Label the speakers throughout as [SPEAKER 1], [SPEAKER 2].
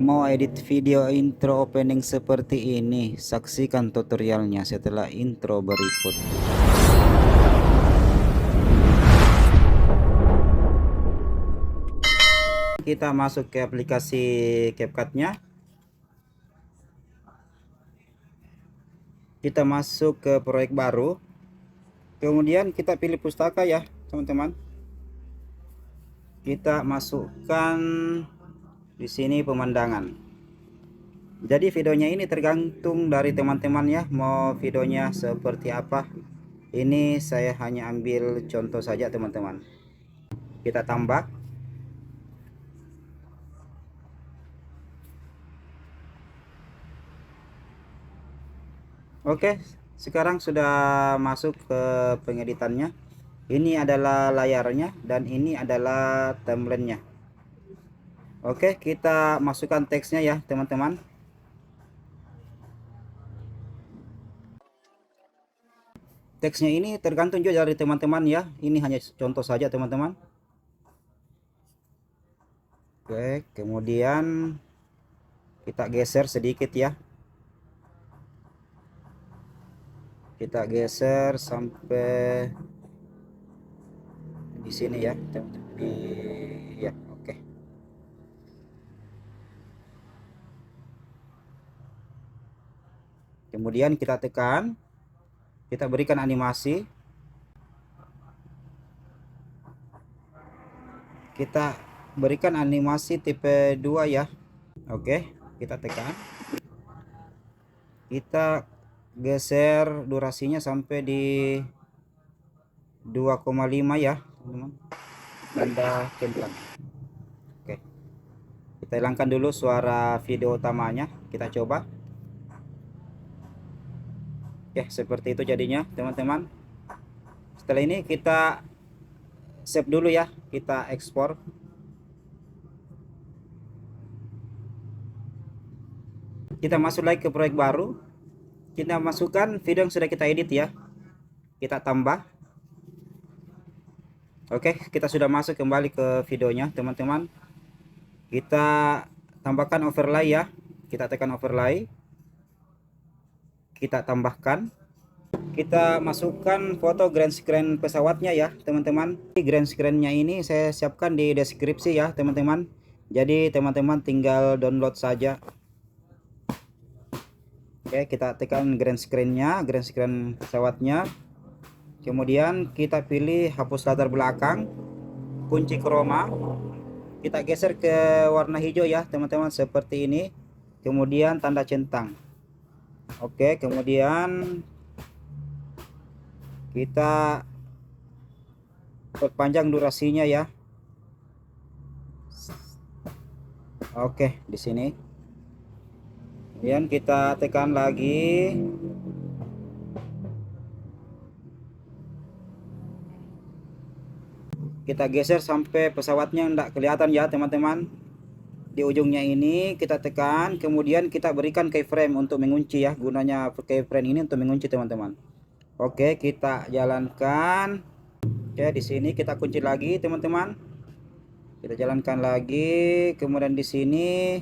[SPEAKER 1] Mau edit video intro opening seperti ini? Saksikan tutorialnya setelah intro berikut. Kita masuk ke aplikasi CapCut-nya. Kita masuk ke proyek baru. Kemudian kita pilih pustaka ya, teman-teman. Kita masukkan di sini pemandangan. Jadi videonya ini tergantung dari teman-teman ya, mau videonya seperti apa. Ini saya hanya ambil contoh saja, teman-teman. Kita tambah. Oke, sekarang sudah masuk ke pengeditannya. Ini adalah layarnya dan ini adalah timelinenya. Oke, kita masukkan teksnya ya, teman-teman. Teksnya ini tergantung juga dari teman-teman ya. Ini hanya contoh saja, teman-teman. Oke, kemudian kita geser sedikit ya. Kita geser sampai di sini ya, ya, oke. Kemudian kita tekan, kita berikan animasi. Kita berikan animasi tipe 2 ya. Oke, kita tekan. Kita geser durasinya sampai di 2,5 ya, teman-teman. Tanda centang. Oke. Kita hilangkan dulu suara video utamanya. Kita coba. Oke, seperti itu jadinya, teman-teman. Setelah ini kita save dulu ya. Kita ekspor. Kita masuk lagi ke proyek baru. Kita masukkan video yang sudah kita edit ya. Kita tambah. Oke, kita sudah masuk kembali ke videonya, teman-teman. Kita tambahkan overlay ya. Kita tekan overlay. Kita tambahkan. Kita masukkan foto grand screen pesawatnya ya, teman-teman. Grand screen-nya ini saya siapkan di deskripsi ya, teman-teman. Jadi teman-teman tinggal download saja. Oke, kita tekan grand screen-nya, grand screen pesawatnya. Kemudian kita pilih hapus latar belakang, kunci chroma. Kita geser ke warna hijau ya, teman-teman, seperti ini. Kemudian tanda centang. Oke, kemudian kita perpanjang durasinya ya. Oke, di sini. Kemudian kita tekan lagi. Kita geser sampai pesawatnya tidak kelihatan ya, teman-teman. Di ujungnya ini kita tekan, kemudian kita berikan keyframe untuk mengunci ya. Gunanya keyframe ini untuk mengunci, teman-teman. Oke, kita jalankan. Oke, di sini kita kunci lagi, teman-teman. Kita jalankan lagi, kemudian di sini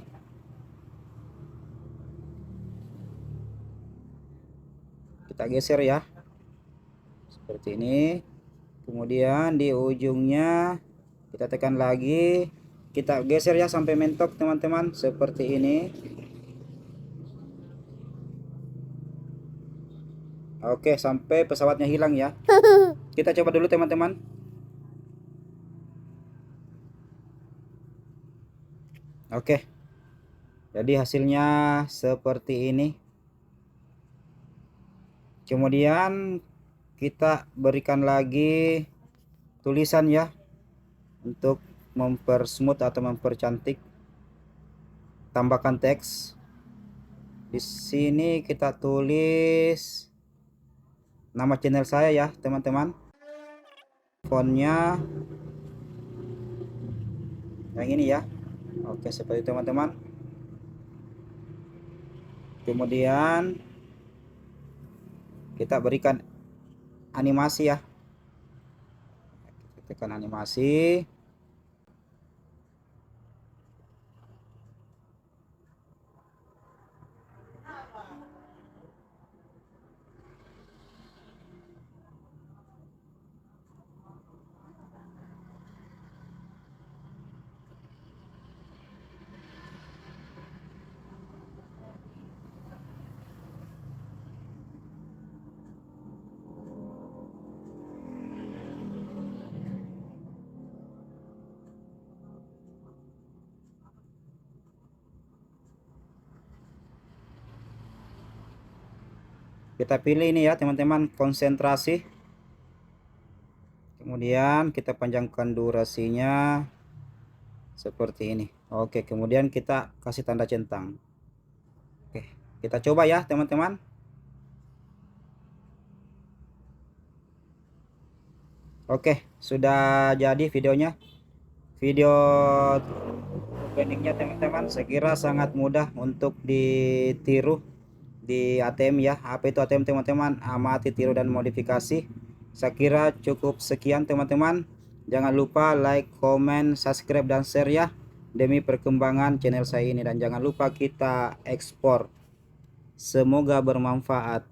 [SPEAKER 1] kita geser ya. Seperti ini. Kemudian di ujungnya kita tekan lagi. Kita geser ya sampai mentok, teman-teman, seperti ini. Oke, sampai pesawatnya hilang ya. Kita coba dulu, teman-teman. Oke. Jadi hasilnya seperti ini. Kemudian kita berikan lagi tulisan ya untuk mempersmooth atau mempercantik. Tambahkan teks. Di sini kita tulis nama channel saya ya, teman-teman. Fontnya yang ini ya. Oke, seperti itu, teman-teman. Kemudian kita berikan animasi ya. Kita tekan animasi. Kita pilih ini ya teman-teman, konsentrasi. Kemudian kita panjangkan durasinya seperti ini. Oke, kemudian kita kasih tanda centang. Oke, kita coba ya teman-teman. Oke, sudah jadi videonya. Video openingnya teman-teman, saya kira sangat mudah untuk ditiru di ATM ya. Apa itu ATM teman-teman? Amati, tiru, dan modifikasi. Saya kira cukup sekian teman-teman. Jangan lupa like, comment, subscribe, dan share ya, demi perkembangan channel saya ini. Dan jangan lupa kita ekspor. Semoga bermanfaat.